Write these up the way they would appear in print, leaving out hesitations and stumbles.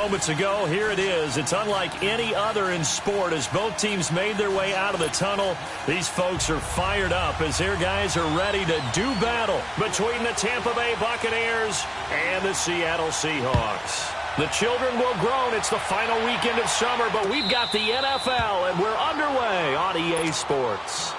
moments ago. Here it is. It's unlike any other in sport as both teams made their way out of the tunnel. These folks are fired up as their guys are ready to do battle between the Tampa Bay Buccaneers and the Seattle Seahawks. The children will groan. It's the final weekend of summer, but we've got the NFL, and we're underway on EA Sports.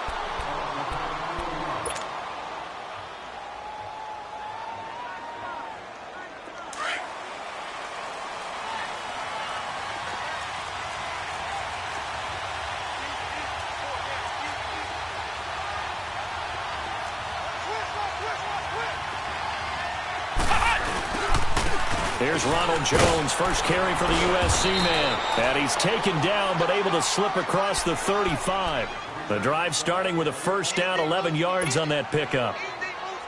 Here's Ronald Jones, first carry for the USC man. And he's taken down but able to slip across the 35. The drive starting with a first down, 11 yards on that pickup.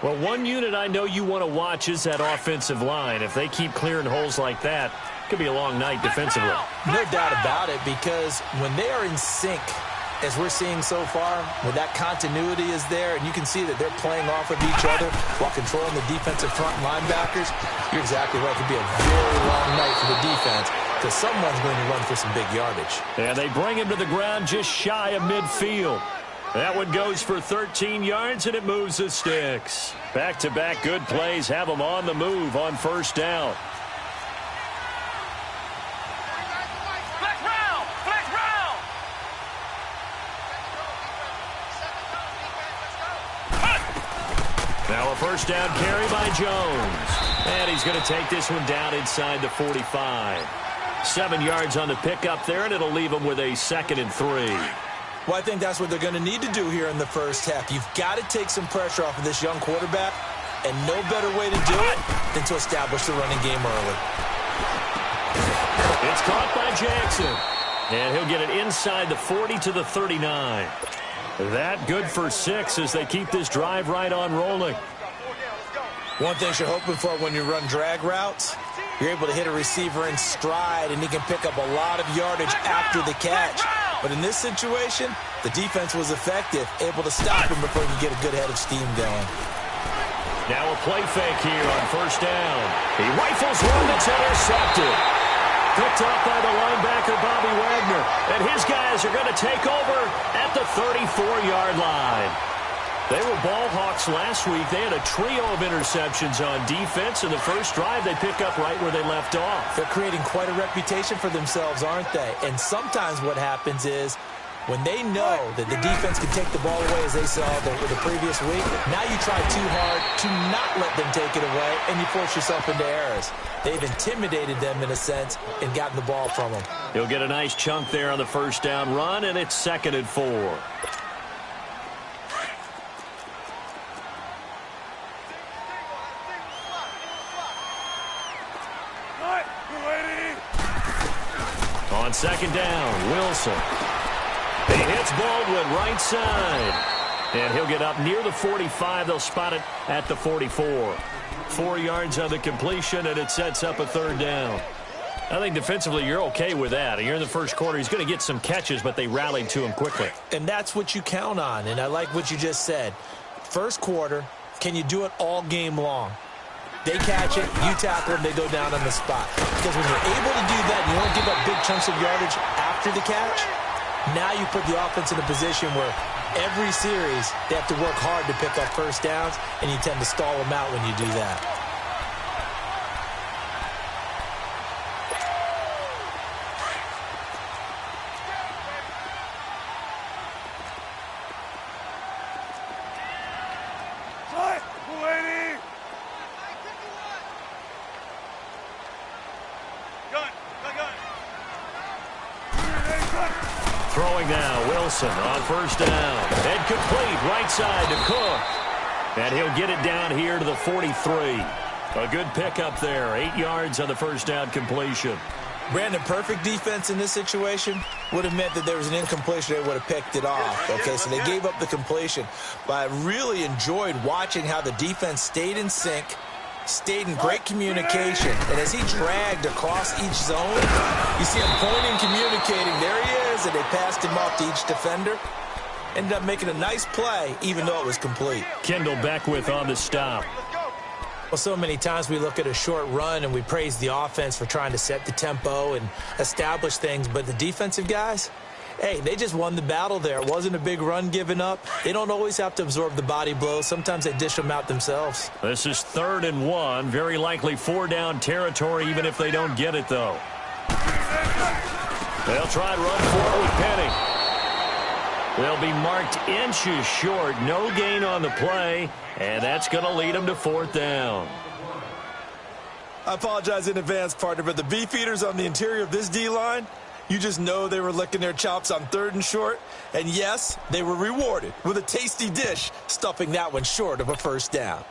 Well, one unit I know you want to watch is that offensive line. If they keep clearing holes like that, it could be a long night defensively. No doubt about it, because when they are in sync, as we're seeing so far, when that continuity is there, and you can see that they're playing off of each other while controlling the defensive front linebackers, you're exactly right. It could be a very long night for the defense because someone's going to run for some big yardage. And they bring him to the ground just shy of midfield. That one goes for 13 yards, and it moves the sticks. Back-to-back good plays have them on the move on first down. Now a first down carry by Jones. And he's going to take this one down inside the 45. 7 yards on the pickup there, and it'll leave him with a 2nd and 3. Well, I think that's what they're going to need to do here in the first half. You've got to take some pressure off of this young quarterback, and no better way to do it than to establish the running game early. It's caught by Jackson. And he'll get it inside the 40 to the 39. That good for 6 as they keep this drive right on rolling. One thing you're hoping for when you run drag routes, you're able to hit a receiver in stride, and he can pick up a lot of yardage after the catch. But in this situation, the defense was effective, able to stop him before you get a good head of steam going. Now a play fake here on first down. He rifles one that's intercepted. Picked up by the linebacker, Bobby Wagner. And his guys are going to take over at the 34-yard line. They were ball hawks last week. They had a trio of interceptions on defense. In the first drive, they pick up right where they left off. They're creating quite a reputation for themselves, aren't they? And sometimes what happens is when they know that the defense can take the ball away, as they saw the previous week, now you try too hard to not let them take it away, and you force yourself into errors. They've intimidated them in a sense and gotten the ball from them. He'll get a nice chunk there on the first down run, and it's 2nd and 4. On second down, Wilson. He hits Baldwin right side. And he'll get up near the 45. They'll spot it at the 44. 4 yards on the completion, and it sets up a 3rd down. I think defensively you're okay with that. You're in the first quarter. He's going to get some catches, but they rallied to him quickly. And that's what you count on, and I like what you just said. First quarter, can you do it all game long? They catch it, you tackle them, they go down on the spot. Because when you're able to do that, and you don't give up big chunks of yardage after the catch, now you put the offense in a position where every series they have to work hard to pick up first downs, and you tend to stall them out when you do that. Throwing now, Wilson on first down. And complete right side to Cook. And he'll get it down here to the 43. A good pickup there. 8 yards on the first down completion. Brandon, perfect defense in this situation would have meant that there was an incompletion. They would have picked it off. Okay, so they gave up the completion. But I really enjoyed watching how the defense stayed in sync, stayed in great communication. And as he dragged across each zone, you see him pointing, communicating. There he is, and they passed him off to each defender. Ended up making a nice play, even though it was complete. Kendall Beckwith on the stop. Well, so many times we look at a short run and we praise the offense for trying to set the tempo and establish things, but the defensive guys, hey, they just won the battle there. It wasn't a big run given up. They don't always have to absorb the body blows. Sometimes they dish them out themselves. This is 3rd and 1. Very likely 4-down territory, even if they don't get it, though. They'll try and run for it with Penny. They'll be marked inches short. No gain on the play, and that's going to lead them to 4th down. I apologize in advance, partner, but the beefeaters on the interior of this D-line, you just know they were licking their chops on 3rd and short. And yes, they were rewarded with a tasty dish, stuffing that one short of a 1st down.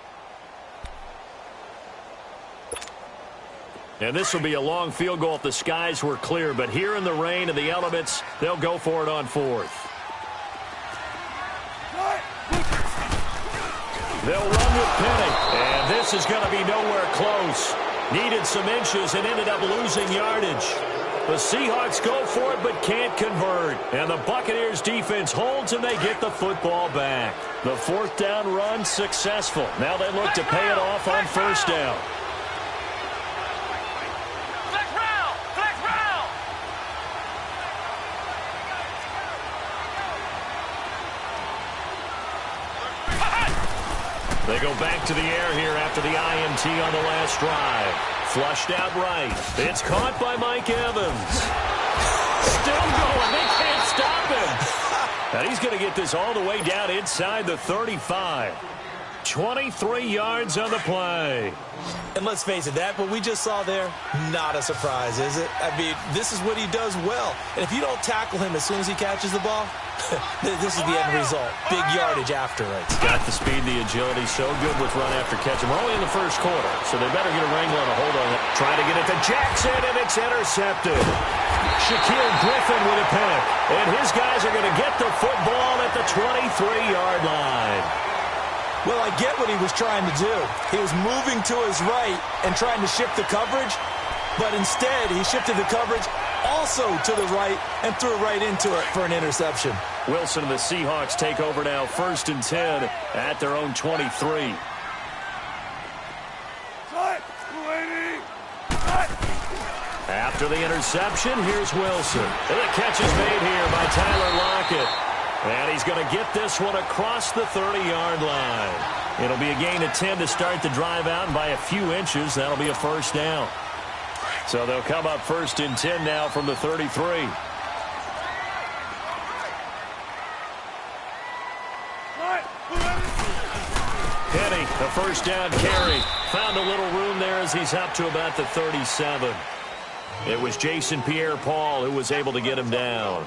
And this will be a long field goal if the skies were clear. But here in the rain and the elements, they'll go for it on 4th. They'll run with Penny. And this is going to be nowhere close. Needed some inches and ended up losing yardage. The Seahawks go for it but can't convert. And the Buccaneers defense holds and they get the football back. The 4th down run successful. Now they look to pay it off on 1st down. They go back to the air here after the INT on the last drive. Flushed out right. It's caught by Mike Evans. Still going. They can't stop him. And he's going to get this all the way down inside the 35. 23 yards on the play. And let's face it, that what we just saw there, not a surprise, is it? I mean, this is what he does well. And if you don't tackle him as soon as he catches the ball, this is the end result. Big yardage after it. Got the speed, the agility, so good with run after catch. We're only in the 1st quarter, so they better get a wrangle and a hold on it. Try to get it to Jackson, and it's intercepted. Shaquille Griffin with a pick. And his guys are going to get the football at the 23-yard line. Well, I get what he was trying to do. He was moving to his right and trying to shift the coverage, but instead he shifted the coverage also to the right and threw right into it for an interception. Wilson and the Seahawks take over now, 1st and 10 at their own 23. After the interception, here's Wilson. And the catch is made here by Tyler Lockett. And he's going to get this one across the 30-yard line. It'll be a gain of 10 to start the drive out, and by a few inches, that'll be a 1st down. So they'll come up 1st and 10 now from the 33. Penny, the 1st down carry. Found a little room there as he's up to about the 37. It was Jason Pierre-Paul who was able to get him down.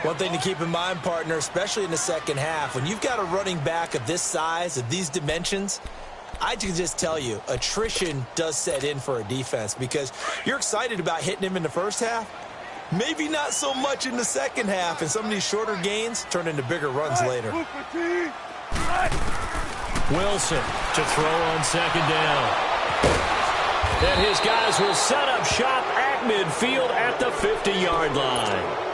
One thing to keep in mind, partner, especially in the 2nd half, when you've got a running back of this size, of these dimensions, I can just tell you, attrition does set in for a defense because you're excited about hitting him in the 1st half. Maybe not so much in the 2nd half, and some of these shorter gains turn into bigger runs later. Wilson to throw on 2nd down. And his guys will set up shop at midfield at the 50-yard line.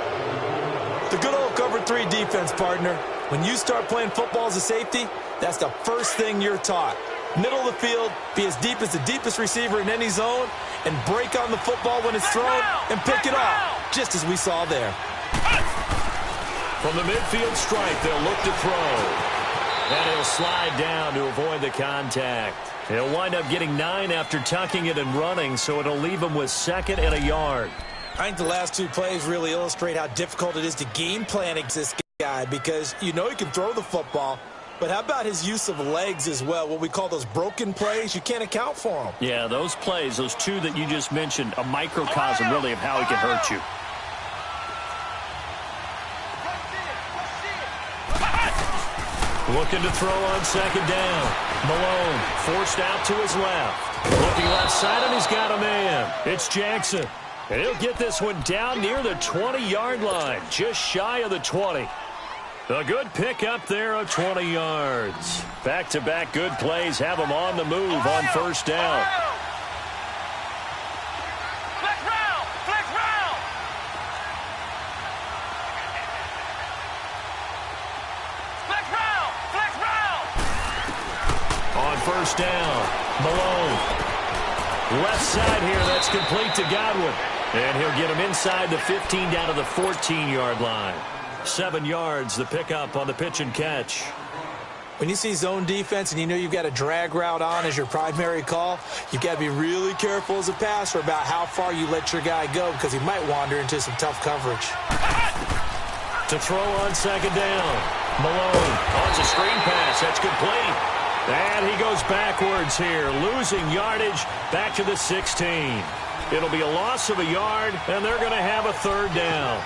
The good old cover 3 defense, partner. When you start playing football as a safety, that's the first thing you're taught. Middle of the field, be as deep as the deepest receiver in any zone, and break on the football when it's thrown and pick it off, just as we saw there. From the midfield stripe, they'll look to throw. And he'll slide down to avoid the contact. He'll wind up getting 9 after tucking it and running, so it'll leave him with 2nd and a yard. I think the last 2 plays really illustrate how difficult it is to game plan this guy because you know he can throw the football, but how about his use of legs as well, what we call those broken plays? You can't account for them. Yeah, those plays, those 2 that you just mentioned, a microcosm really of how he can hurt you. Looking to throw on 2nd down. Malone forced out to his left. Looking left side, and he's got a man. It's Jackson. And he'll get this one down near the 20-yard line, just shy of the 20. A good pick up there of 20 yards. Back-to-back good plays have him on the move on 1st down. On 1st down, Malone. Left side here, that's complete to Godwin. And he'll get him inside the 15 down to the 14-yard line. 7 yards, the pickup on the pitch and catch. When you see zone defense and you know you've got a drag route on as your primary call, you've got to be really careful as a passer about how far you let your guy go because he might wander into some tough coverage. To throw on second down. Malone. Oh, it's a screen pass. That's complete. And he goes backwards here, losing yardage back to the 16. It'll be a loss of a yard, and they're going to have a third down.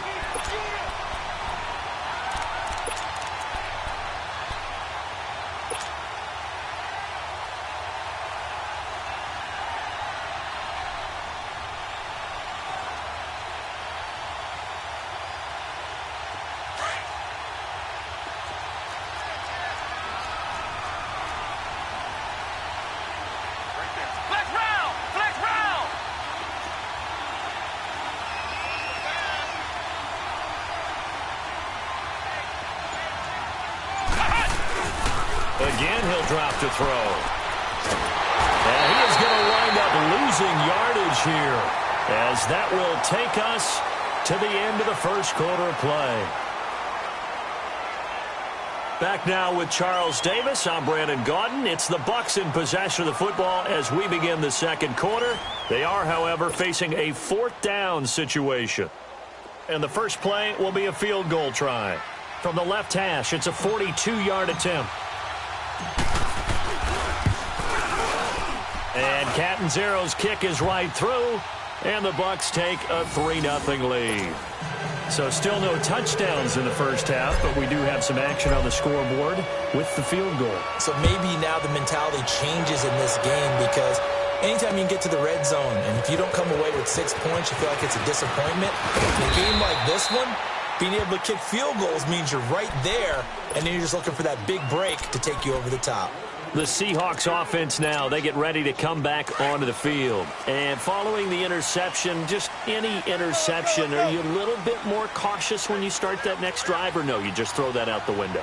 Again, he'll drop to throw. And he is going to wind up losing yardage here, as that will take us to the end of the first quarter of play. Back now with Charles Davis. I'm Brandon Gaudin. It's the Bucs in possession of the football as we begin the second quarter. They are, however, facing a fourth down situation. And the first play will be a field goal try. From the left hash, it's a 42-yard attempt. And Catanzero's kick is right through, and the Bucs take a 3-0 lead. So still no touchdowns in the first half, but we do have some action on the scoreboard with the field goal. So maybe now the mentality changes in this game because anytime you can get to the red zone, and if you don't come away with 6 points, you feel like it's a disappointment. In a game like this one, being able to kick field goals means you're right there, and then you're just looking for that big break to take you over the top. The Seahawks offense now, they get ready to come back onto the field. And following the interception, just any interception, are you a little bit more cautious when you start that next drive, or no, you just throw that out the window?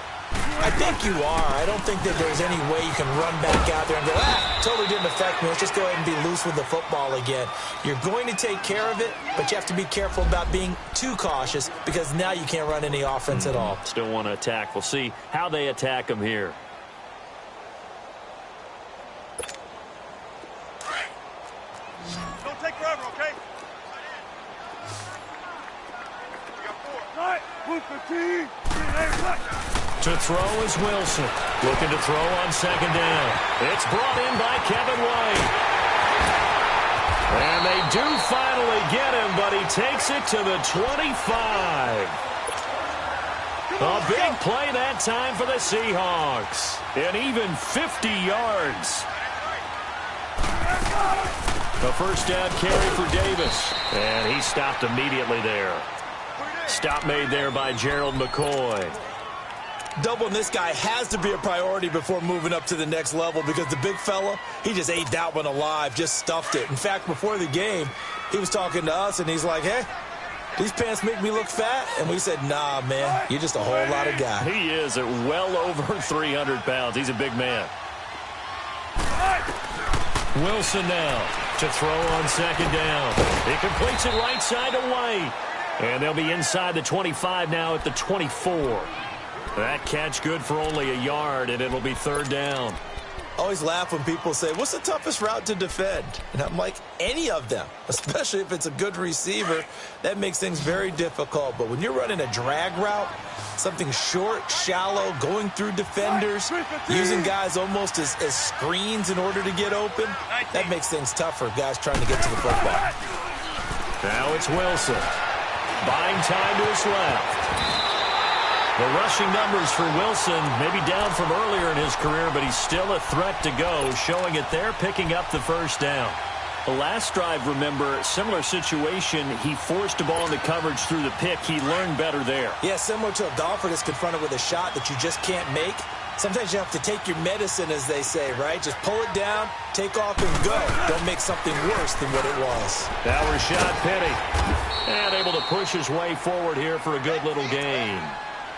I think you are. I don't think that there's any way you can run back out there and go, totally didn't affect me. Let's just go ahead and be loose with the football again. You're going to take care of it, but you have to be careful about being too cautious because now you can't run any offense at all. Still want to attack. We'll see how they attack them here. Don't take forever, okay? To throw is Wilson. Looking to throw on second down. It's brought in by Kevin White. And they do finally get him, but he takes it to the 25. A big play that time for the Seahawks. And even 50 yards. A first down carry for Davis. And he stopped immediately there. Stop made there by Gerald McCoy. Doubling this guy has to be a priority before moving up to the next level because the big fella, he just ate that one alive, just stuffed it. In fact, before the game, he was talking to us, and he's like, hey, these pants make me look fat. And we said, nah, man, you're just a whole lot of guy. He is at well over 300 pounds. He's a big man. Wilson now to throw on second down. He completes it right side to White. And they'll be inside the 25 now at the 24. That catch good for only a yard, and it'll be third down. I always laugh when people say, what's the toughest route to defend? And I'm like, any of them, especially if it's a good receiver. That makes things very difficult. But when you're running a drag route, something short, shallow, going through defenders, using guys almost as screens in order to get open, that makes things tough for guys trying to get to the football. Now it's Wilson. Buying time to his left. The rushing numbers for Wilson maybe down from earlier in his career, but he's still a threat to go, showing it there, picking up the first down. The last drive, remember, similar situation. He forced a ball into coverage through the pick. He learned better there. Yeah, similar to a golfer that's confronted with a shot that you just can't make. Sometimes you have to take your medicine, as they say, right? Just pull it down, take off, and go. Don't make something worse than what it was. Now Rashad Penny. And able to push his way forward here for a good little gain.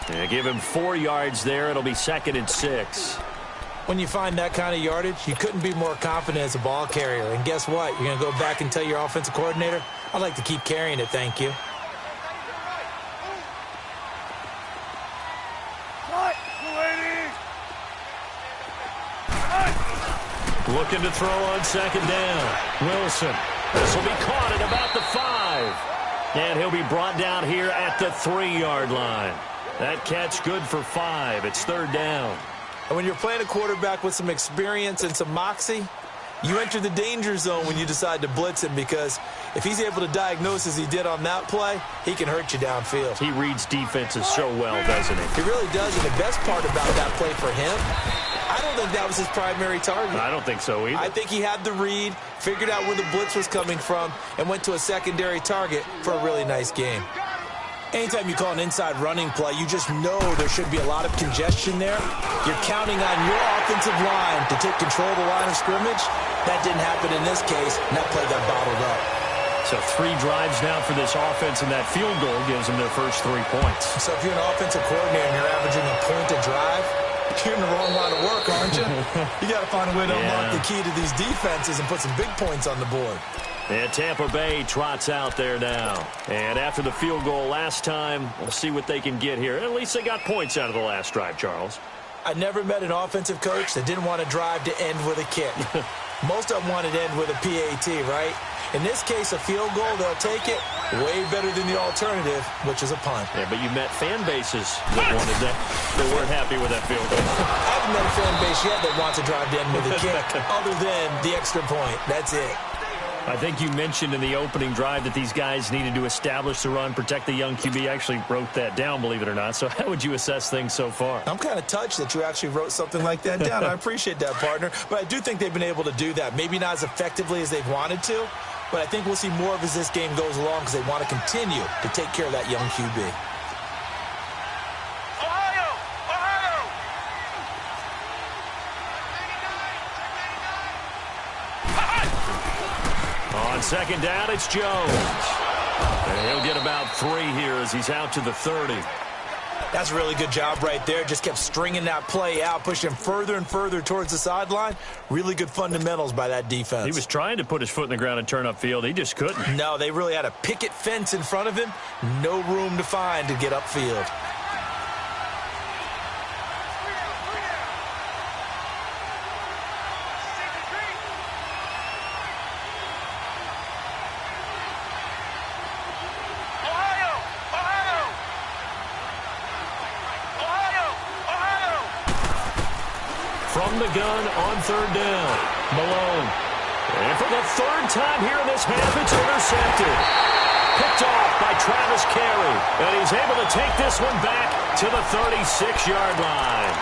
And give him 4 yards there. It'll be 2nd and 6. When you find that kind of yardage, you couldn't be more confident as a ball carrier. And guess what? You're going to go back and tell your offensive coordinator, I'd like to keep carrying it, thank you. Looking to throw on second down. Wilson. This will be caught at about the 5. And he'll be brought down here at the 3-yard line. That catch good for 5. It's third down. And when you're playing a quarterback with some experience and some moxie, you enter the danger zone when you decide to blitz him, because if he's able to diagnose as he did on that play, he can hurt you downfield. He reads defenses so well, doesn't he? He really does, and the best part about that play for him, I don't think that was his primary target. I don't think so either. I think he had the read, figured out where the blitz was coming from, and went to a secondary target for a really nice game. Anytime you call an inside running play, you just know there should be a lot of congestion there. You're counting on your offensive line to take control of the line of scrimmage. That didn't happen in this case, and that play got bottled up. So 3 drives now for this offense, and that field goal gives them their first 3 points. So if you're an offensive coordinator and you're averaging a point a drive, you're in the wrong line of work, aren't you? You got to find a way to unlock the key to these defenses and put some big points on the board. And Tampa Bay trots out there now. And after the field goal last time, we'll see what they can get here. At least they got points out of the last drive, Charles. I never met an offensive coach that didn't want to drive to end with a kick. Most of them wanted to end with a PAT, right? In this case, a field goal, they'll take it way better than the alternative, which is a punt. Yeah, but you met fan bases that wanted that. They weren't happy with that field goal. I haven't met a fan base yet that wants to drive to end with a kick other than the extra point. That's it. I think you mentioned in the opening drive that these guys needed to establish the run, protect the young QB. I actually wrote that down, believe it or not. So how would you assess things so far? I'm kind of touched that you actually wrote something like that down. I appreciate that, partner. But I do think they've been able to do that. Maybe not as effectively as they've wanted to, but I think we'll see more of as this game goes along because they want to continue to take care of that young QB. On second down, it's Jones. And he'll get about 3 here as he's out to the 30. That's a really good job right there. Just kept stringing that play out, pushing him further and further towards the sideline. Really good fundamentals by that defense. He was trying to put his foot in the ground and turn upfield. He just couldn't. No, they really had a picket fence in front of him. No room to find to get upfield. From the gun on third down, Malone. And for the 3rd time here in this half, it's intercepted. Picked off by Travis Carey. And he's able to take this one back to the 36-yard line.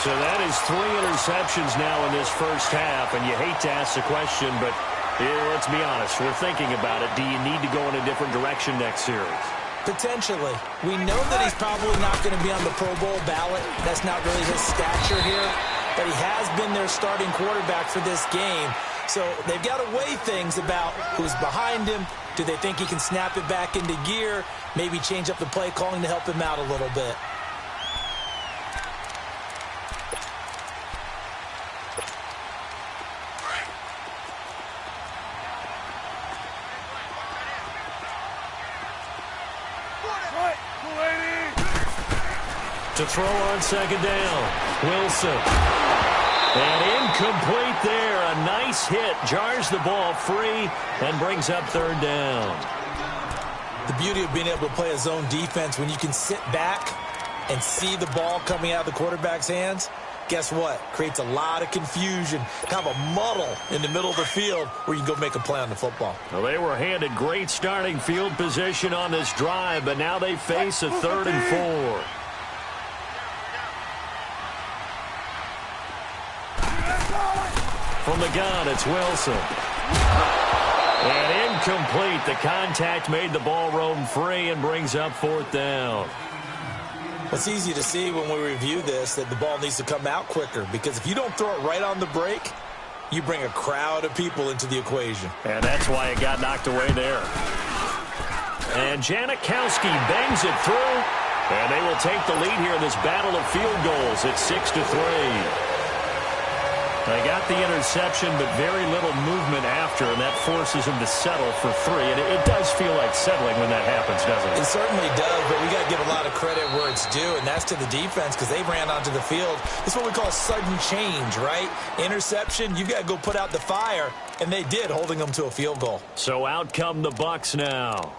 So that is 3 interceptions now in this first half. And you hate to ask the question, but let's be honest. We're thinking about it. Do you need to go in a different direction next series? Potentially. We know that he's probably not going to be on the Pro Bowl ballot. That's not really his stature here. But he has been their starting quarterback for this game. So they've got to weigh things about who's behind him. Do they think he can snap it back into gear? Maybe change up the play calling to help him out a little bit. To throw on second down, Wilson. And incomplete there. A nice hit. Jars the ball free and brings up third down. The beauty of being able to play a zone defense when you can sit back and see the ball coming out of the quarterback's hands, guess what? Creates a lot of confusion, kind of a muddle in the middle of the field where you can go make a play on the football. Well, they were handed great starting field position on this drive, but now they face a 3rd and 4. From the gun, it's Wilson. And incomplete. The contact made the ball roam free and brings up 4th down. It's easy to see when we review this that the ball needs to come out quicker, because if you don't throw it right on the break, you bring a crowd of people into the equation. And that's why it got knocked away there. And Janikowski bangs it through. And they will take the lead here in this battle of field goals at 6-3. They got the interception, but very little movement after, and that forces him to settle for 3. And it does feel like settling when that happens, doesn't it? It certainly does, but we got to give a lot of credit where it's due, and that's to the defense because they ran onto the field. It's what we call sudden change, right? Interception, you got to go put out the fire, and they did, holding them to a field goal. So out come the Bucs now.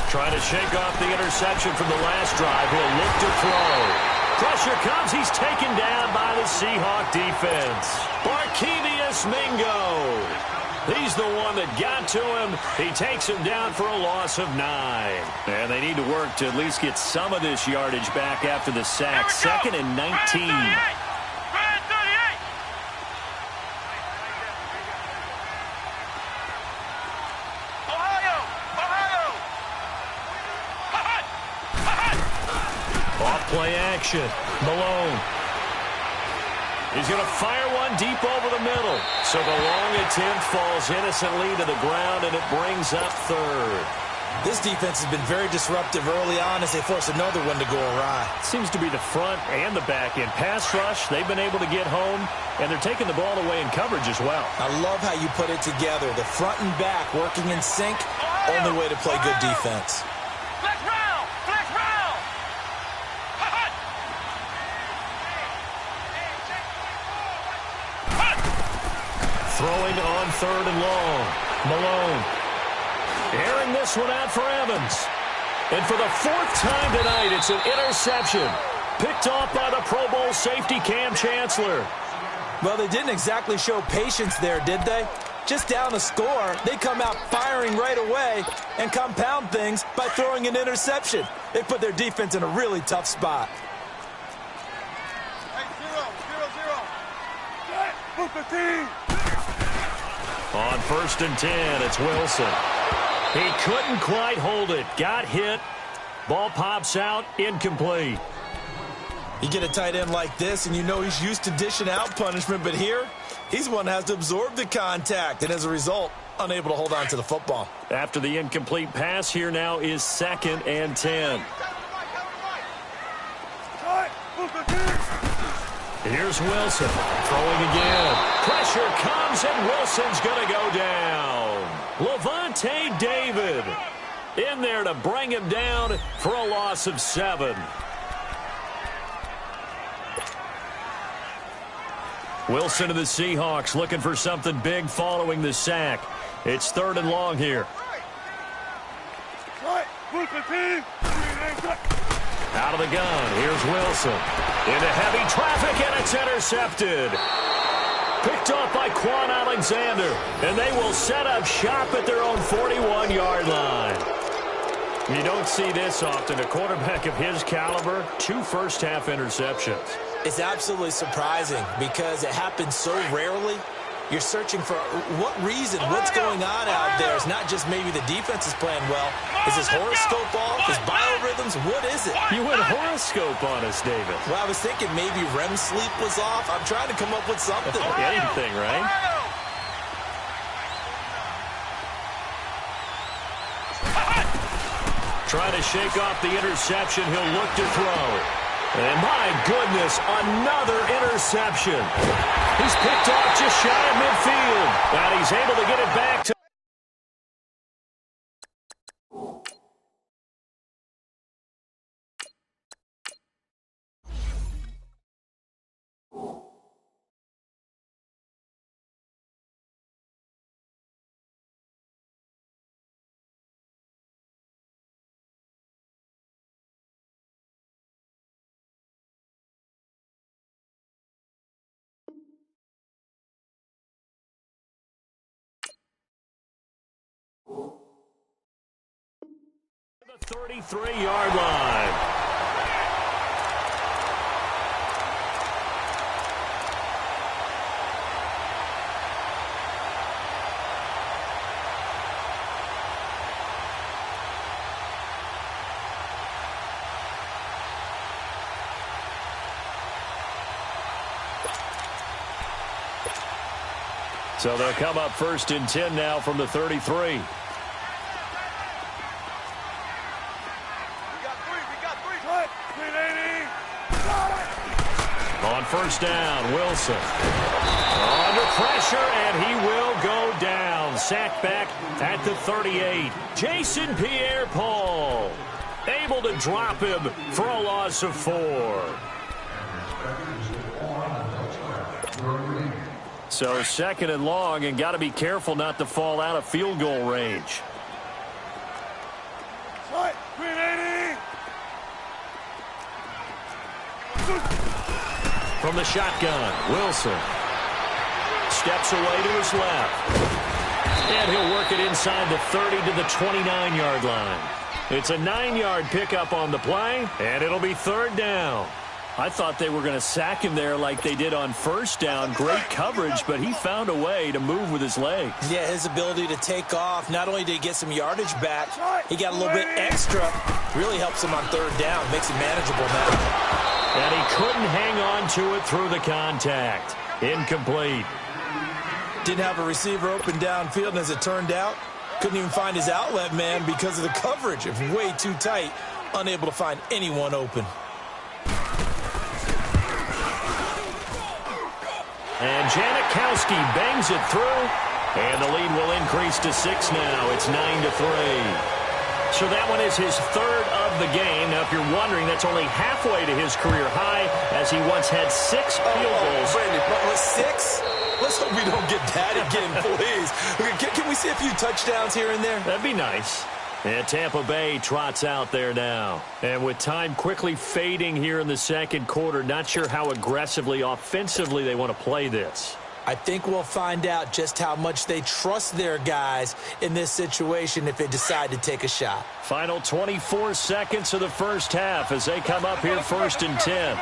Trying to shake off the interception from the last drive. He'll look to throw. Pressure comes. He's taken down by the Seahawk defense. Barkevious Mingo. He's the one that got to him. He takes him down for a loss of 9. And they need to work to at least get some of this yardage back after the sack. 2nd and 19. Play action. Malone. He's going to fire one deep over the middle. So the long attempt falls innocently to the ground, and it brings up 3rd. This defense has been very disruptive early on as they force another one to go awry. Seems to be the front and the back end. Pass rush, they've been able to get home, and they're taking the ball away in coverage as well. I love how you put it together. The front and back working in sync, only way to play good defense. Throwing on 3rd and long. Malone. Airing this one out for Evans. And for the 4th time tonight, it's an interception. Picked off by the Pro Bowl safety Cam Chancellor. Well, they didn't exactly show patience there, did they? Just down a score, they come out firing right away and compound things by throwing an interception. They put their defense in a really tough spot. On 1st and 10, it's Wilson. He couldn't quite hold it. Got hit. Ball pops out. Incomplete. You get a tight end like this, and you know he's used to dishing out punishment, but here, he's the one that has to absorb the contact, and as a result, unable to hold on to the football. After the incomplete pass, here now is 2nd and 10. Here's Wilson. Throwing again. Pressure comes, and Wilson's going to go down. Levante David in there to bring him down for a loss of 7. Wilson of the Seahawks looking for something big following the sack. It's 3rd and long here. Out of the gun. Here's Wilson. Into heavy traffic, and it's intercepted. Picked off by Quan Alexander. And they will set up shop at their own 41-yard line. You don't see this often. A quarterback of his caliber, 2 first-half interceptions. It's absolutely surprising because it happens so rarely. You're searching for what reason, what's going on out there. It's not just maybe the defense is playing well. Is his horoscope off? His biorhythms? What is it? You went horoscope on us, David. Well, I was thinking maybe REM sleep was off. I'm trying to come up with something. Anything, right? Trying to shake off the interception. He'll look to throw. And my goodness, another interception. He's picked off just shy of midfield. And he's able to get it back to... the 33-yard line. So they'll come up 1st and 10 now from the 33. On 1st down, Wilson. Under pressure, and he will go down. Sacked back at the 38. Jason Pierre-Paul able to drop him for a loss of 4. So 2nd and long, and got to be careful not to fall out of field goal range. From the shotgun, Wilson steps away to his left. And he'll work it inside the 30 to the 29-yard line. It's a 9-yard pickup on the play, and it'll be 3rd down. I thought they were going to sack him there like they did on 1st down. Great coverage, but he found a way to move with his legs. Yeah, his ability to take off. Not only did he get some yardage back, he got a little bit extra. Really helps him on 3rd down. Makes it manageable now. And he couldn't hang on to it through the contact. Incomplete. Didn't have a receiver open downfield, and as it turned out, couldn't even find his outlet man because of the coverage. It was way too tight. Unable to find anyone open. And Janikowski bangs it through. And the lead will increase to 6 now. It's 9-3. So that one is his 3rd of the game. Now, if you're wondering, that's only halfway to his career high, as he once had 6 field goals. Brandon, but with 6? Let's hope we don't get that again, please. Can we see a few touchdowns here and there? That'd be nice. And Tampa Bay trots out there now. And with time quickly fading here in the 2nd quarter, not sure how aggressively, offensively they want to play this. I think we'll find out just how much they trust their guys in this situation if they decide to take a shot. Final 24 seconds of the 1st half as they come up here 1st and 10.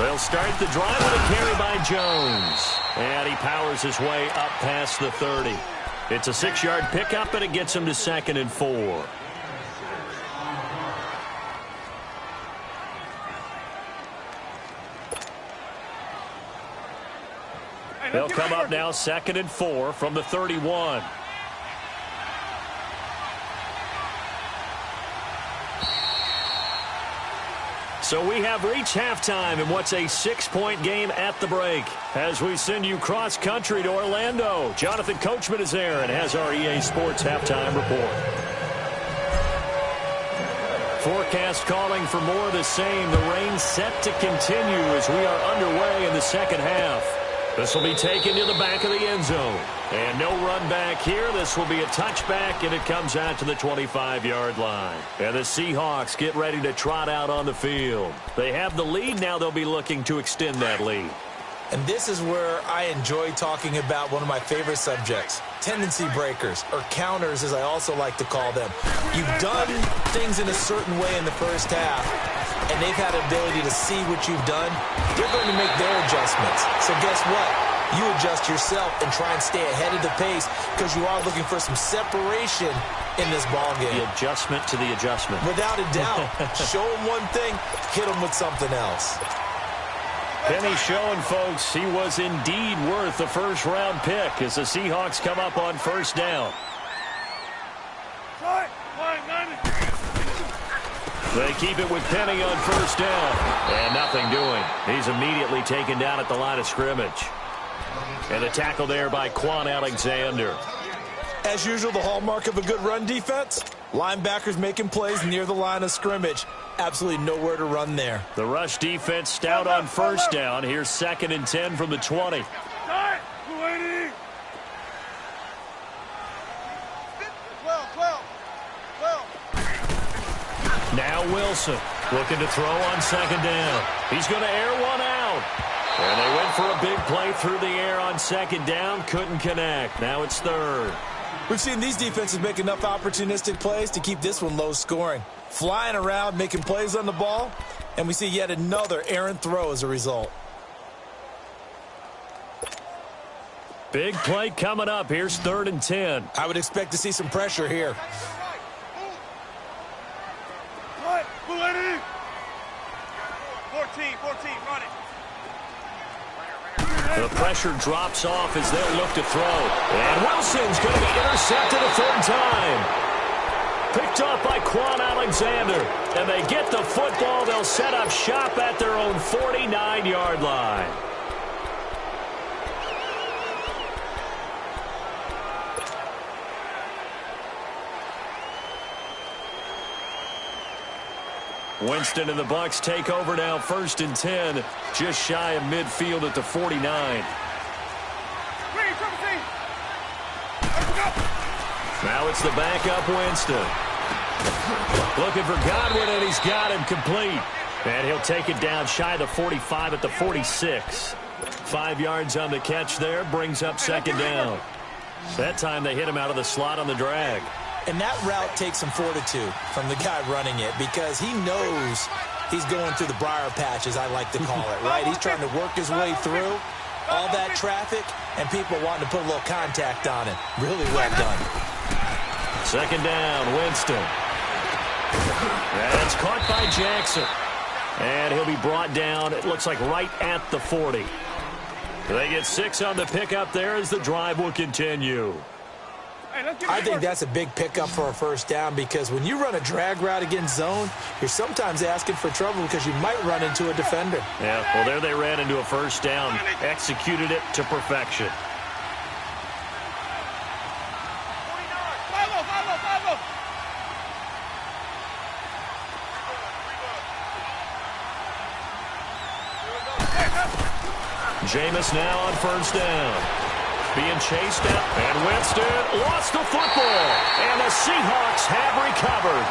They'll start the drive with a carry by Jones. And he powers his way up past the 30. It's a 6-yard pickup, and it gets him to 2nd and 4. They'll come up now 2nd and 4 from the 31. So we have reached halftime in what's a 6-point game at the break. As we send you cross-country to Orlando, Jonathan Coachman is there and has our EA Sports halftime report. Forecast calling for more of the same. The rain set to continue as we are underway in the 2nd half. This will be taken to the back of the end zone. And no run back here. This will be a touchback, and it comes out to the 25-yard line. And the Seahawks get ready to trot out on the field. They have the lead. Now they'll be looking to extend that lead. And this is where I enjoy talking about one of my favorite subjects, tendency breakers, or counters as I also like to call them. You've done things in a certain way in the 1st half, and they've had the ability to see what you've done. They're going to make their adjustments. So guess what? You adjust yourself and try and stay ahead of the pace because you are looking for some separation in this ball game. The adjustment to the adjustment. Without a doubt. Show them one thing, hit them with something else. Penny showing, folks, he was indeed worth the 1st-round pick as the Seahawks come up on 1st down. They keep it with Penny on 1st down. And nothing doing. He's immediately taken down at the line of scrimmage. And the tackle there by Quan Alexander. As usual, the hallmark of a good run defense, linebackers making plays near the line of scrimmage. Absolutely nowhere to run there. The rush defense stout on 1st down. Here's 2nd and 10 from the 20. Now Wilson looking to throw on 2nd down. He's going to air one out. And they went for a big play through the air on 2nd down. Couldn't connect. Now it's 3rd. We've seen these defenses make enough opportunistic plays to keep this one low scoring. Flying around, making plays on the ball, and we see yet another errant throw as a result. Big play coming up. Here's 3rd and 10. I would expect to see some pressure here. run it. The pressure drops off as they'll look to throw. And Wilson's going to be intercepted a third time. Picked up by Quan Alexander. And they get the football. They'll set up shop at their own 49-yard line. Winston and the Bucs take over now, 1st and 10, just shy of midfield at the 49. Now it's the backup Winston. Looking for Godwin, and he's got him complete. And he'll take it down shy of the 45 at the 46. 5 yards on the catch there, brings up 2nd down. That time they hit him out of the slot on the drag. And that route takes some fortitude from the guy running it because he knows he's going through the briar patch, as I like to call it, right? He's trying to work his way through all that traffic and people wanting to put a little contact on it. Really well done. 2nd down, Winston. And it's caught by Jackson. And he'll be brought down, it looks like right at the 40. They get 6 on the pickup there as the drive will continue. I think that's a big pickup for a 1st down because when you run a drag route against zone, you're sometimes asking for trouble because you might run into a defender. Yeah, well, there they ran into a 1st down, executed it to perfection. Jameis now on 1st down. Being chased out, and Winston lost the football, and the Seahawks have recovered.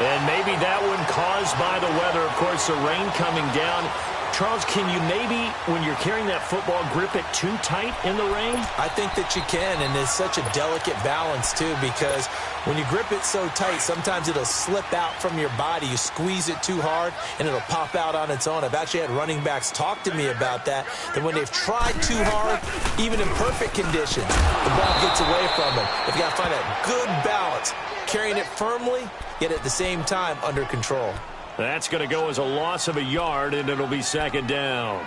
And maybe that one caused by the weather, of course, the rain coming down. Charles, can you maybe, when you're carrying that football, grip it too tight in the rain? I think that you can, and it's such a delicate balance, too, because when you grip it so tight, sometimes it'll slip out from your body. You squeeze it too hard, and it'll pop out on its own. I've actually had running backs talk to me about that when they've tried too hard, even in perfect conditions, the ball gets away from them. They've got to find that good balance, carrying it firmly, yet at the same time under control. That's going to go as a loss of a yard, and it'll be 2nd down.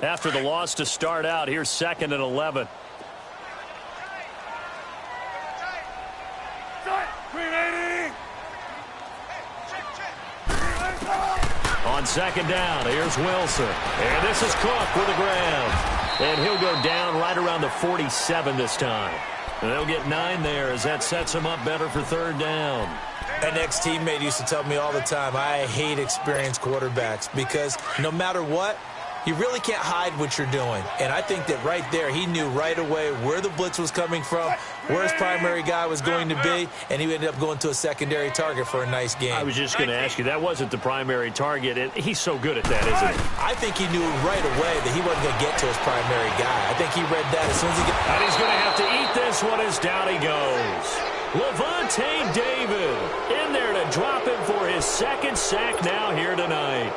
After the loss to start out, here's 2nd and 11. On 2nd down, here's Wilson. And this is Cook with the ground. And he'll go down right around the 47 this time. And they'll get 9 there as that sets them up better for 3rd down. An ex-teammate used to tell me all the time, I hate experienced quarterbacks because no matter what, you really can't hide what you're doing. And I think that right there, he knew right away where the blitz was coming from, where his primary guy was going to be, and he ended up going to a secondary target for a nice game. I was just going to ask you, that wasn't the primary target, and he's so good at that, isn't he? I think he knew right away that he wasn't going to get to his primary guy. I think he read that as soon as he got... And he's going to have to eat this one as down he goes. Levante David in there to drop him for his 2nd sack now here tonight.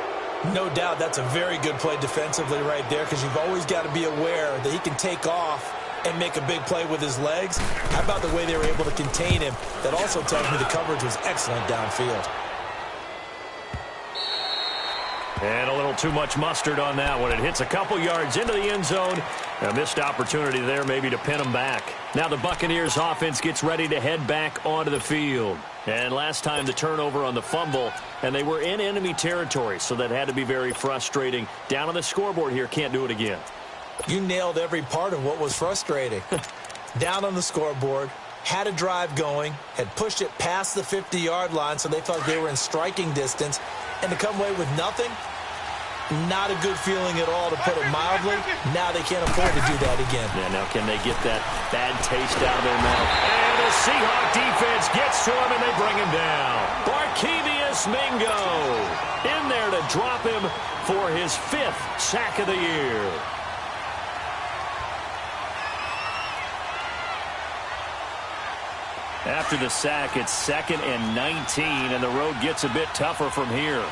No doubt that's a very good play defensively right there because you've always got to be aware that he can take off and make a big play with his legs. How about the way they were able to contain him? That also tells me the coverage was excellent downfield. And a little too much mustard on that one. It hits a couple yards into the end zone. A missed opportunity there maybe to pin them back. Now the Buccaneers offense gets ready to head back onto the field. And last time the turnover on the fumble, and they were in enemy territory, so that had to be very frustrating. Down on the scoreboard here, can't do it again. You nailed every part of what was frustrating. Down on the scoreboard, had a drive going, had pushed it past the 50-yard line so they felt they were in striking distance, and to come away with nothing, not a good feeling at all, to put it mildly. Now they can't afford to do that again. Yeah, now can they get that bad taste out of their mouth? And the Seahawk defense gets to him, and they bring him down. Barkevious Mingo in there to drop him for his 5th sack of the year. After the sack, it's 2nd and 19, and the road gets a bit tougher from here.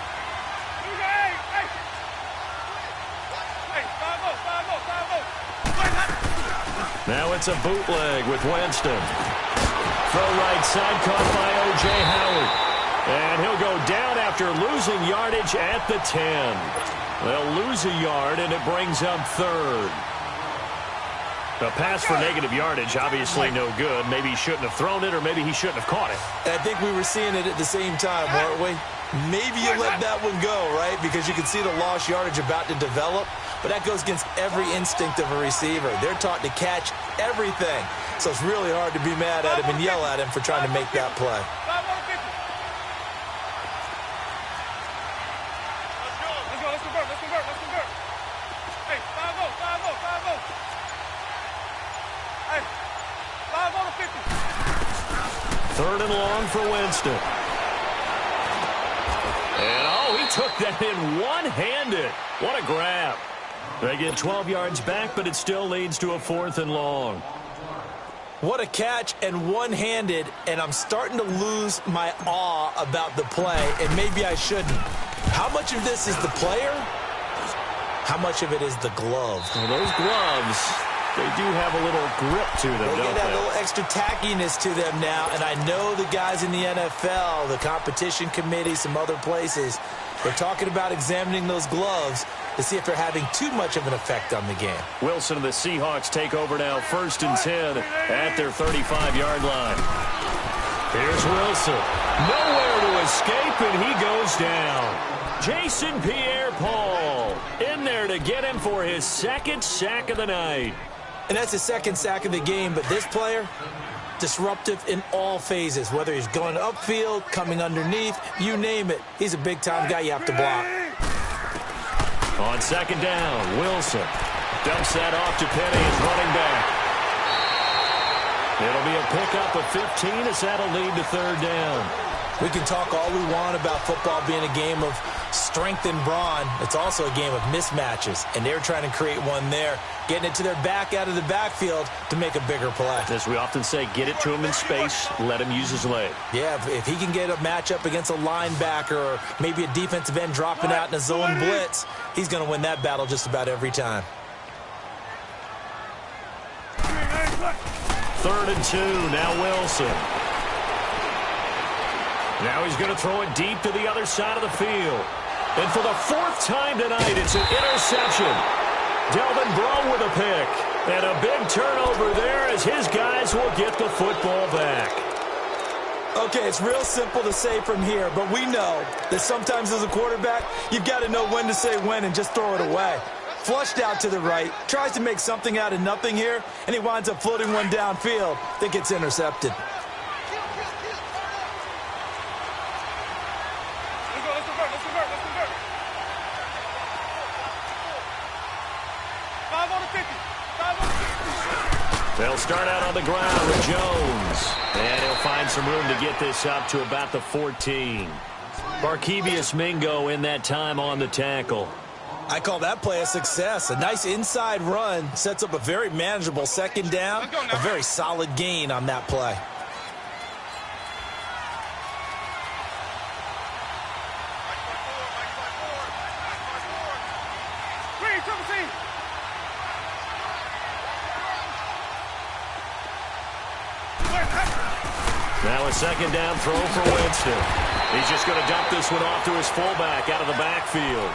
Now it's a bootleg with Winston. Throw right side caught by O.J. Howard. And he'll go down after losing yardage at the 10. They'll lose a yard, and it brings up third. A pass for negative yardage, obviously no good. Maybe he shouldn't have thrown it, or maybe he shouldn't have caught it. And I think we were seeing it at the same time, weren't we? Maybe you let that one go, right? Because you can see the lost yardage about to develop. But that goes against every instinct of a receiver. They're taught to catch everything. So it's really hard to be mad at him and yell at him for trying to make that play. Third and long for Winston. And, oh, he took that in one-handed. What a grab. They get 12 yards back, but it still leads to a 4th and long. What a catch and one-handed, and I'm starting to lose my awe about the play, and maybe I shouldn't. How much of this is the player? How much of it is the glove? Well, those gloves, they do have a little grip to them, don't they? They get that little extra tackiness to them now, and I know the guys in the NFL, the competition committee, some other places, they're talking about examining those gloves to see if they're having too much of an effect on the game. Wilson and the Seahawks take over now, 1st and 10 at their 35-yard line. Here's Wilson. Nowhere to escape, and he goes down. Jason Pierre-Paul in there to get him for his 2nd sack of the night. And that's his 2nd sack of the game, but this player, disruptive in all phases, whether he's going upfield, coming underneath, you name it. He's a big-time guy you have to block. On 2nd down, Wilson dumps that off to Penny as running back. It'll be a pickup of 15 as that'll lead to 3rd down. We can talk all we want about football being a game of strength and brawn. It's also a game of mismatches, and they're trying to create one there, getting it to their back out of the backfield to make a bigger play. As we often say, get it to him in space, let him use his leg. Yeah, if he can get a matchup against a linebacker or maybe a defensive end dropping out in a zone blitz, he's going to win that battle just about every time. 3rd and 2, now Wilson. Now he's going to throw it deep to the other side of the field. And for the 4th time tonight, it's an interception. Delvin Breaux with a pick. And a big turnover there as his guys will get the football back. Okay, it's real simple to say from here, but we know that sometimes as a quarterback, you've got to know when to say when and just throw it away. Flushed out to the right, tries to make something out of nothing here, and he winds up floating one downfield that gets intercepted. They'll start out on the ground with Jones. And he'll find some room to get this up to about the 14. Barkevius Mingo in that time on the tackle. I call that play a success. A nice inside run sets up a very manageable 2nd down. A very solid gain on that play. Now a 2nd down throw for Winston. He's just going to dump this one off to his fullback out of the backfield.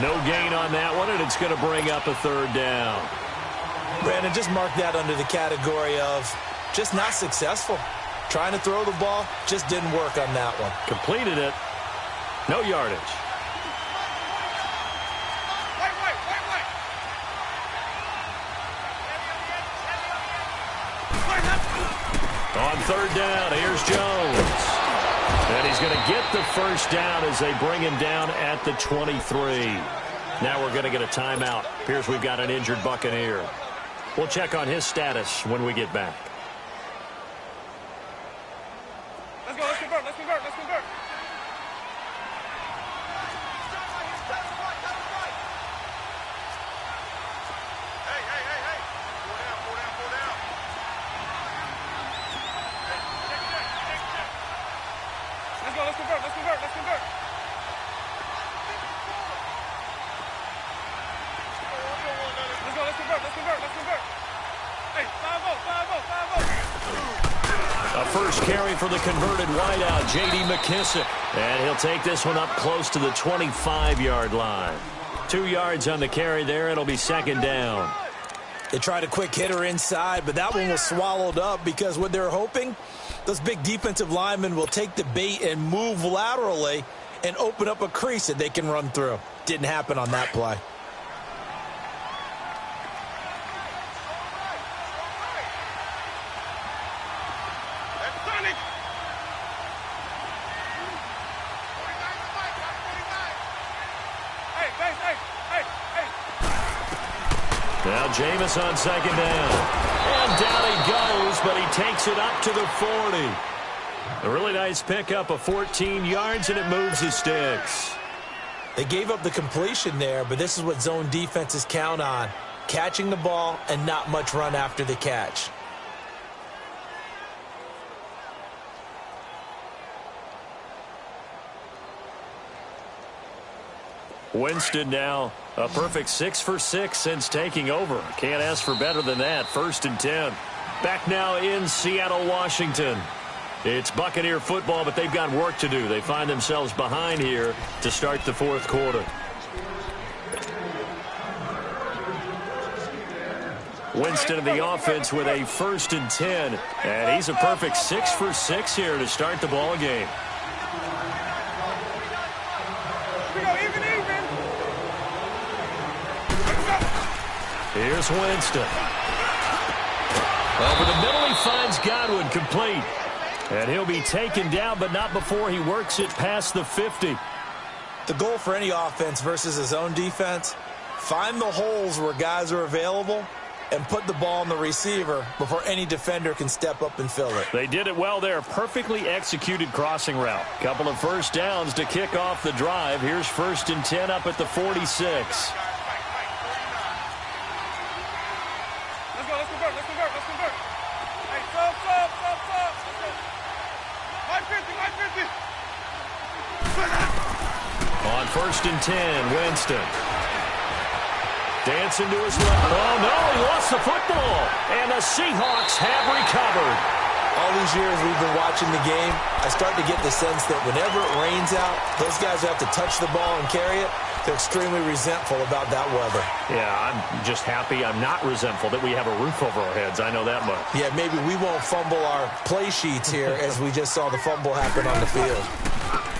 No gain on that one, and it's going to bring up a 3rd down. Brandon, just mark that under the category of just not successful. Trying to throw the ball, just didn't work on that one. Completed it. No yardage. On 3rd down, here's Jones. And he's going to get the 1st down as they bring him down at the 23. Now we're going to get a timeout. Appears we've got an injured Buccaneer. We'll check on his status when we get back. Let's go, let's convert, let's convert, let's convert. Let's convert, let's convert, let's convert. Let's go, let's convert, let's convert, let's convert. Hey, 5-0, 5-0, 5-0. first carry for the converted wideout, J.D. McKissick. And he'll take this one up close to the 25-yard line. 2 yards on the carry there. It'll be second down. They tried a quick hitter inside, but that one was swallowed up because what they're hoping, those big defensive linemen will take the bait and move laterally and open up a crease that they can run through. Didn't happen on that play. Now Jameis on second down. And down he goes, but he takes it up to the 40. A really nice pickup of 14 yards, and it moves his sticks. They gave up the completion there, but this is what zone defenses count on. Catching the ball and not much run after the catch. Winston now a perfect 6 for 6 since taking over. Can't ask for better than that. 1st and 10. Back now in Seattle, Washington. It's Buccaneer football, but they've got work to do. They find themselves behind here to start the 4th quarter. Winston of the offense with a 1st and 10. And he's a perfect 6 for 6 here to start the ball game. Here's Winston. Over the middle, he finds Godwin, complete. And he'll be taken down, but not before he works it past the 50. The goal for any offense versus his own defense, find the holes where guys are available and put the ball on the receiver before any defender can step up and fill it. They did it well there. Perfectly executed crossing route. Couple of first downs to kick off the drive. Here's 1st and 10 up at the 46. On 1st and 10, Winston. Dancing to his left. Oh, no, he lost the football. And the Seahawks have recovered. All these years we've been watching the game, I start to get the sense that whenever it rains out, those guys who have to touch the ball and carry it, they're extremely resentful about that weather. Yeah, I'm just happy I'm not resentful that we have a roof over our heads. I know that much. Yeah, maybe we won't fumble our play sheets here as we just saw the fumble happen on the field.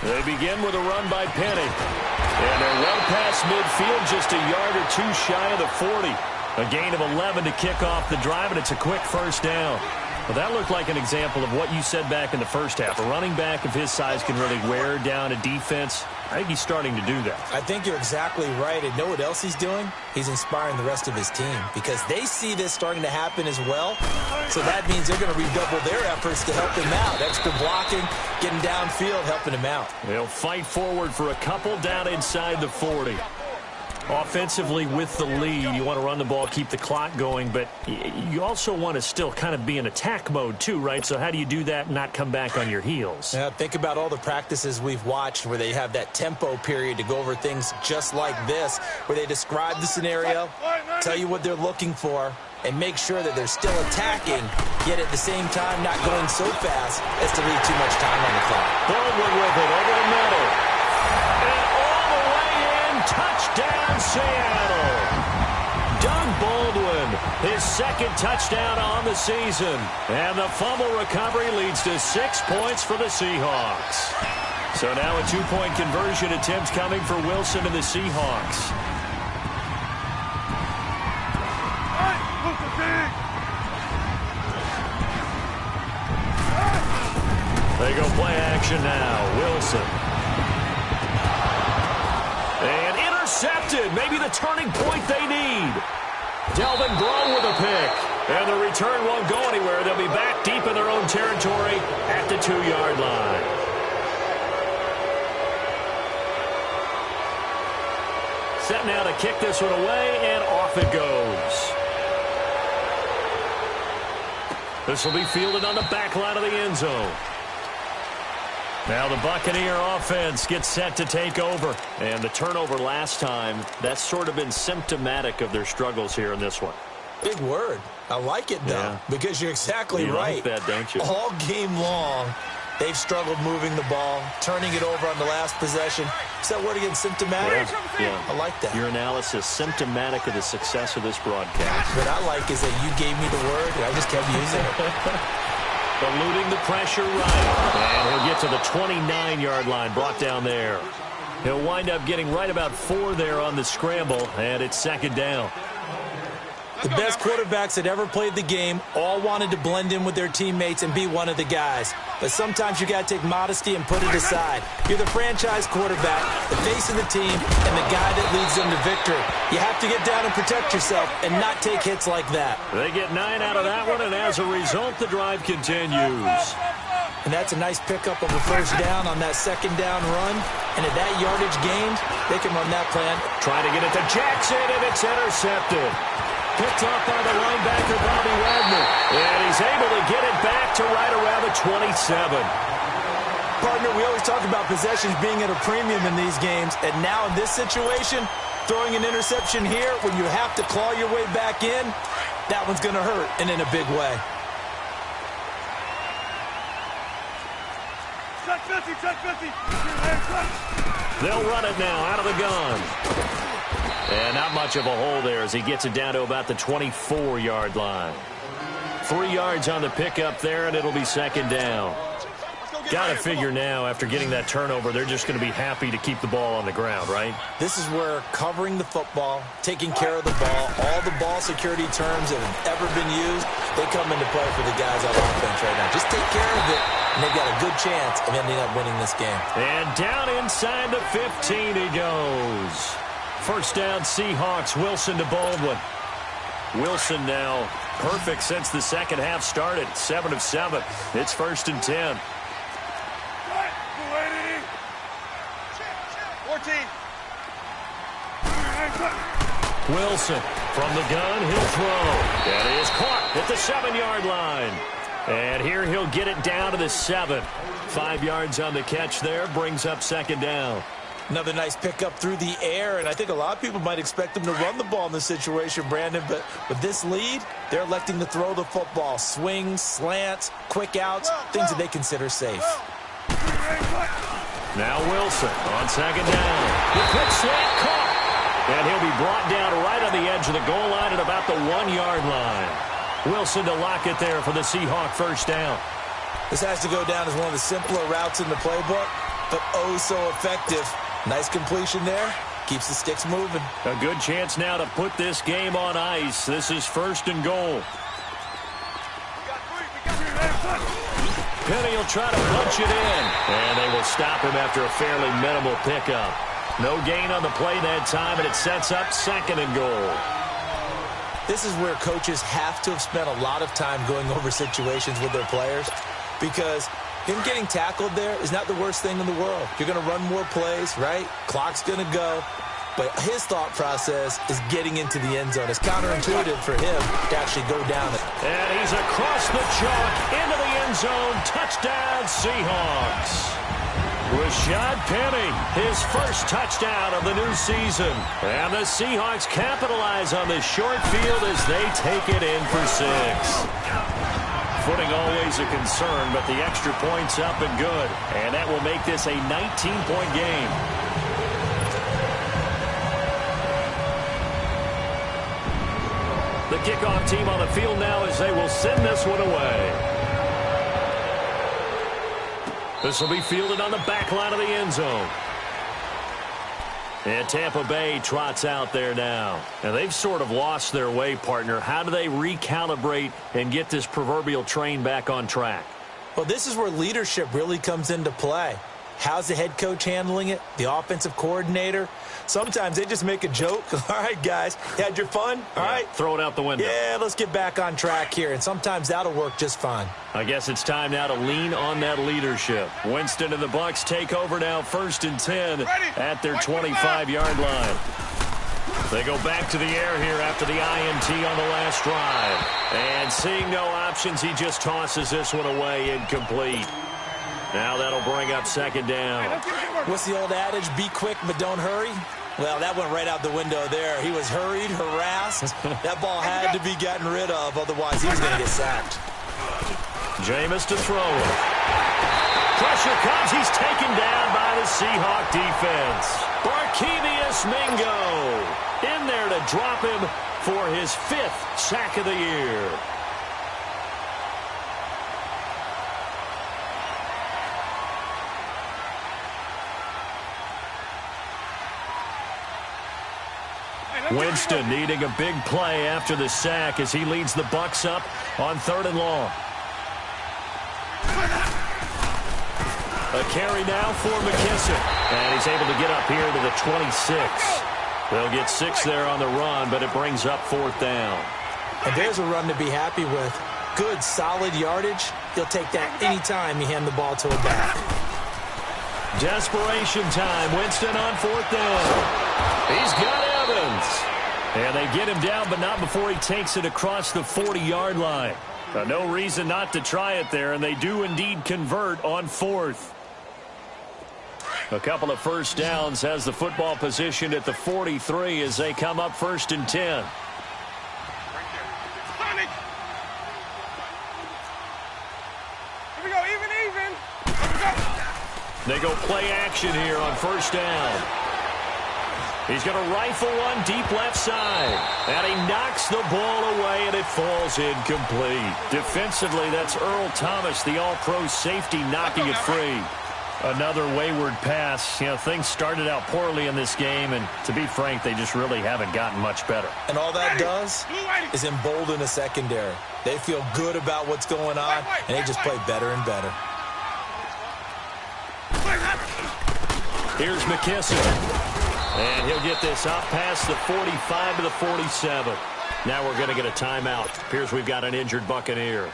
They begin with a run by Penny. And they're well past midfield, just a yard or two shy of the 40. A gain of 11 to kick off the drive, and it's a quick first down. Well, that looked like an example of what you said back in the first half. A running back of his size can really wear down a defense. I think he's starting to do that. I think you're exactly right. And know what else he's doing? He's inspiring the rest of his team because they see this starting to happen as well. So that means they're going to redouble their efforts to help him out. Extra blocking, getting downfield, helping him out. They'll fight forward for a couple down inside the 40. Offensively with the lead, you want to run the ball, keep the clock going, but you also want to still kind of be in attack mode too, right? So how do you do that and not come back on your heels? Yeah, think about all the practices we've watched where they have that tempo period to go over things just like this, where they describe the scenario, tell you what they're looking for, and make sure that they're still attacking, yet at the same time not going so fast as to leave too much time on the clock. Baldwin with it over the middle. And all the way in, touchdown Seattle. Doug Baldwin, his 2nd touchdown on the season. And the fumble recovery leads to 6 points for the Seahawks. So now a 2-point conversion attempt coming for Wilson and the Seahawks. They go play action now. Wilson. And intercepted. Maybe the turning point they need. Delvin Breaux with a pick. And the return won't go anywhere. They'll be back deep in their own territory at the 2-yard line. Set now to kick this one away, and off it goes. This will be fielded on the back line of the end zone. Now the Buccaneer offense gets set to take over. And the turnover last time, that's sort of been symptomatic of their struggles here in this one. Big word. I like it, though, because you're exactly right. You like that, don't you? All game long, they've struggled moving the ball, turning it over on the last possession. Is that word again, symptomatic? Yeah. I like that. Your analysis, symptomatic of the success of this broadcast. What I like is that you gave me the word, and I just kept using it. Eluding the pressure right. And he'll get to the 29-yard line, brought down there. He'll wind up getting right about 4 there on the scramble, and it's second down. The best quarterbacks that ever played the game all wanted to blend in with their teammates and be one of the guys. But sometimes you got to take modesty and put it aside. You're the franchise quarterback, the face of the team, and the guy that leads them to victory. You have to get down and protect yourself and not take hits like that. They get 9 out of that one, and as a result, the drive continues. And that's a nice pickup of a first down on that second down run. And at that yardage gained, they can run that plan. Trying to get it to Jackson, and it's intercepted. Picked off by the linebacker, Bobby Wagner. And he's able to get it back to right around the 27. Partner, we always talk about possessions being at a premium in these games. And now in this situation, throwing an interception here when you have to claw your way back in, that one's going to hurt, and in a big way. Check 50, check 50. They'll run it now out of the gun. And not much of a hole there as he gets it down to about the 24-yard line. 3 yards on the pickup there, and it'll be second down. Got to figure now, after getting that turnover, they're just going to be happy to keep the ball on the ground, right? This is where covering the football, taking care of the ball, all the ball security terms that have ever been used, they come into play for the guys on offense right now. Just take care of it, and they've got a good chance of ending up winning this game. And down inside the 15 he goes. First down, Seahawks. Wilson to Baldwin. Wilson now perfect since the second half started. 7 of 7. It's first and 10. 14. Wilson from the gun. He'll throw. That is caught at the 7-yard line. And here he'll get it down to the 7. 5 yards on the catch there. Brings up second down. Another nice pickup through the air, and I think a lot of people might expect them to run the ball in this situation, Brandon, but with this lead, they're electing to throw the football. Swings, slants, quick outs, things that they consider safe. Now Wilson on second down. The quick slant caught. And he'll be brought down right on the edge of the goal line at about the 1-yard line. Wilson to lock it there for the Seahawk first down. This has to go down as one of the simpler routes in the playbook, but oh so effective. Nice completion there. Keeps the sticks moving. A good chance now to put this game on ice. This is first and goal. Penny will try to punch it in. And they will stop him after a fairly minimal pickup. No gain on the play that time, and it sets up second and goal. This is where coaches have to have spent a lot of time going over situations with their players, because him getting tackled there is not the worst thing in the world. You're going to run more plays, right? Clock's going to go. But his thought process is getting into the end zone. It's counterintuitive for him to actually go down it. And he's across the chalk into the end zone. Touchdown, Seahawks. Rashad Penny, his first touchdown of the new season. And the Seahawks capitalize on the short field as they take it in for 6. Footing always a concern, but the extra point's up and good. And that will make this a 19-point game. The kickoff team on the field now as they will send this one away. This will be fielded on the back line of the end zone. And Tampa Bay trots out there now. And they've sort of lost their way, partner. How do they recalibrate and get this proverbial train back on track? Well, this is where leadership really comes into play. How's the head coach handling it? The offensive coordinator? Sometimes they just make a joke. All right, guys, you had your fun? All right. Throw it out the window. Yeah, let's get back on track here. And sometimes that'll work just fine. I guess it's time now to lean on that leadership. Winston and the Bucs take over now, first and 10 at their 25-yard line. They go back to the air here after the INT on the last drive. And seeing no options, he just tosses this one away, incomplete. Now that'll bring up second down. What's the old adage? Be quick, but don't hurry. Well, that went right out the window there. He was hurried, harassed. That ball had to be gotten rid of, otherwise he was going to get sacked. Jameis to throw it. Pressure comes. He's taken down by the Seahawk defense. Barkevious Mingo in there to drop him for his 5th sack of the year. Winston needing a big play after the sack as he leads the Bucs up on 3rd and long. A carry now for McKissick. And he's able to get up here to the 26. They'll get 6 there on the run, but it brings up 4th down. And there's a run to be happy with. Good, solid yardage. He'll take that anytime you hand the ball to a back. Desperation time. Winston on 4th down. He's got Evans. And they get him down, but not before he takes it across the 40-yard line. No reason not to try it there, and they do indeed convert on 4th. A couple of first downs, has the football positioned at the 43 as they come up 1st and 10. Here we go, even. They go play action here on 1st down. He's going to rifle one deep left side. And he knocks the ball away, and it falls incomplete. Defensively, that's Earl Thomas, the all-pro safety, knocking it free. Another wayward pass. You know, things started out poorly in this game, and to be frank, they just really haven't gotten much better. And all that does is embolden a secondary. They feel good about what's going on, and they just play better and better. Here's McKissick. And he'll get this up past the 45 to the 47. Now we're going to get a timeout. Appears we've got an injured Buccaneer.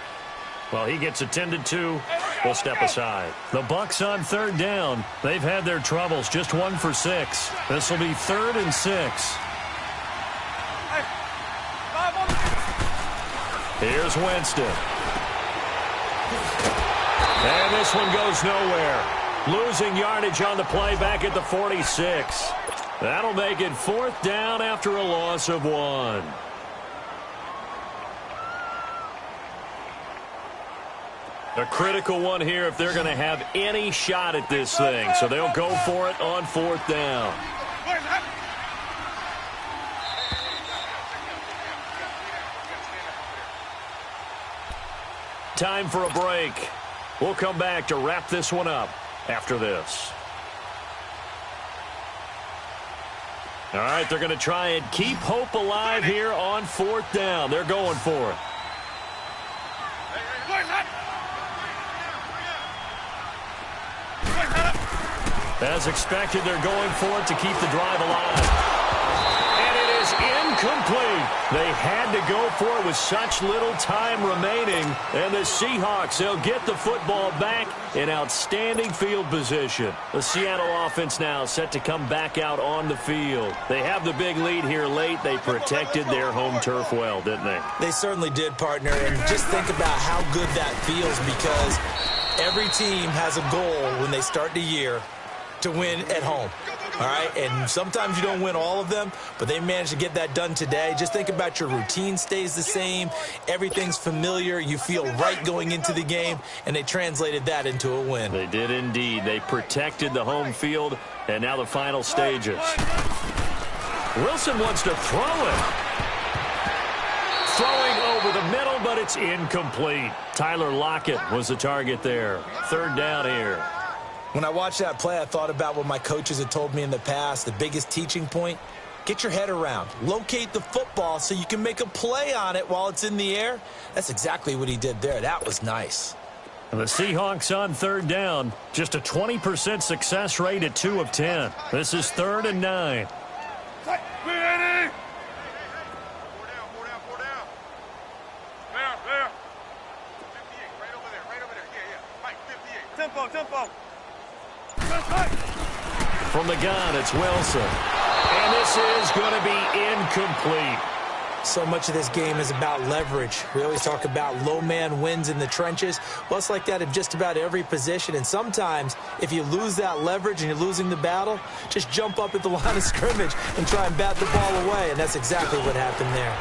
Well, he gets attended to. We'll step aside. The Bucs on 3rd down. They've had their troubles. Just 1 for 6. This will be 3rd and 6. Here's Winston. And this one goes nowhere. Losing yardage on the play back at the 46. That'll make it 4th down after a loss of 1. A critical one here if they're going to have any shot at this thing. So they'll go for it on 4th down. Time for a break. We'll come back to wrap this one up after this. All right, they're going to try and keep hope alive here on 4th down. They're going for it. As expected, they're going for it to keep the drive alive. And it is incomplete. They had to go for it with such little time remaining. And the Seahawks, they'll get the football back in outstanding field position. The Seattle offense now set to come back out on the field. They have the big lead here late. They protected their home turf well, didn't they? They certainly did, partner. And just think about how good that feels, because every team has a goal when they start the year to win at home. All right, and sometimes you don't win all of them, but they managed to get that done today. Just think about your routine stays the same. Everything's familiar. You feel right going into the game, and they translated that into a win. They did indeed. They protected the home field, and now the final stages. Wilson wants to throw it. Throwing over the middle, but it's incomplete. Tyler Lockett was the target there. 3rd down here. When I watched that play, I thought about what my coaches had told me in the past. The biggest teaching point, get your head around. Locate the football so you can make a play on it while it's in the air. That's exactly what he did there. That was nice. And the Seahawks on 3rd down. Just a 20% success rate at 2 of 10. This is 3rd and 9. Ready? There. 58, right over there. Yeah. Mike, 58. Tempo. From the gun, it's Wilson. And this is going to be incomplete. So much of this game is about leverage. We always talk about low man wins in the trenches. Well, it's like that in just about every position. And sometimes, if you lose that leverage and you're losing the battle, just jump up at the line of scrimmage and try and bat the ball away. And that's exactly what happened there.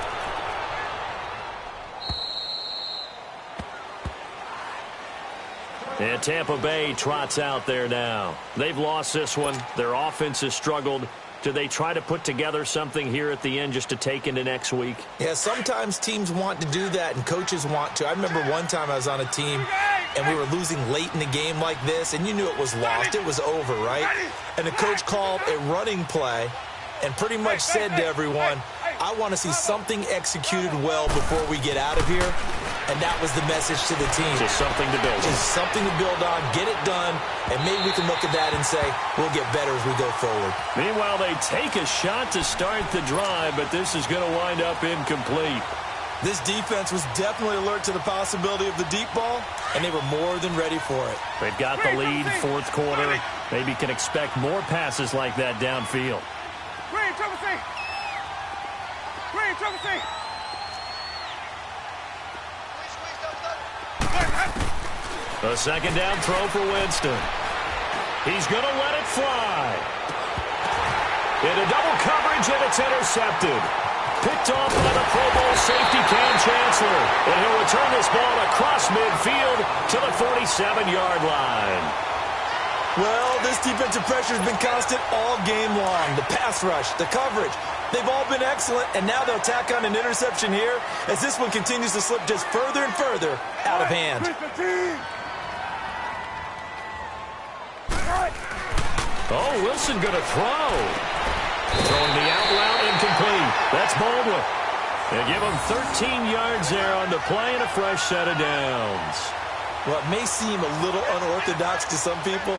And Tampa Bay trots out there now. They've lost this one. Their offense has struggled. Do they try to put together something here at the end just to take into next week? Yeah, sometimes teams want to do that and coaches want to. I remember one time I was on a team and we were losing late in the game like this, and you knew it was lost. It was over, right? And the coach called a running play and pretty much said to everyone, I want to see something executed well before we get out of here. And that was the message to the team. Just something to build on. Just something to build on, get it done, and maybe we can look at that and say, we'll get better as we go forward. Meanwhile, they take a shot to start the drive, but this is going to wind up incomplete. This defense was definitely alert to the possibility of the deep ball, and they were more than ready for it. They've got the lead, fourth quarter. Maybe can expect more passes like that downfield. Green, trouble C. Green, trouble C. A second down throw for Winston. He's going to let it fly. Into double coverage, and it's intercepted. Picked off by the Pro Bowl safety Cam Chancellor. And he'll return this ball across midfield to the 47-yard line. Well, this defensive pressure has been constant all game long. The pass rush, the coverage, they've all been excellent, and now they'll tack on an interception here as this one continues to slip just further and further out of hand. Oh, Wilson going to throw. Throwing the out route incomplete. That's Baldwin. And give him 13 yards there on the play and a fresh set of downs. Well, it may seem a little unorthodox to some people,